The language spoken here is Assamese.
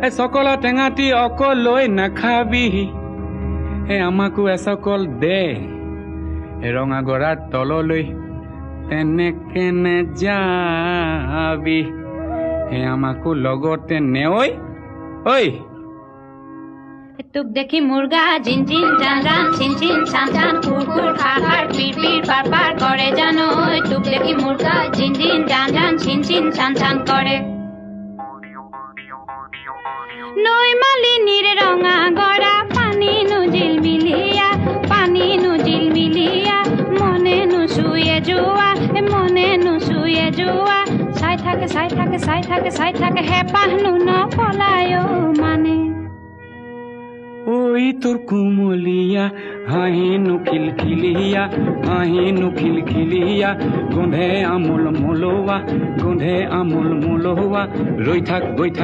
এ সকল টেঙাটি অকলৈ নাখাবি হে আমাকো এসকল দে ৰঙা গৰাৰ তললৈ তেনেকে নেযাবি হে আমাকো লগতে নেঐ ঐ তোক দেখি মুৰ্গা জিন জিন জান জান চিন চিন চান চান কুকুৰ খাৰ পিৰ পিৰ পাৰ পাৰ কৰে জানো তোক দেখি মুৰ্গা জিন জিন জান জান চিন চিন চান চান কৰে নৈ মালিনীৰ ৰঙা গৰা পানী নুজিল মিলিয়া মনে নুচুয়ে যোৱা চাই থাকে হেঁপাহনো নপলায় মানে ঐ তোৰ কুমলীয়া হাঁহিনো খিলখিলিয়া গোন্ধে আমোল মোলোৱা ৰৈ থাক গৈ থাক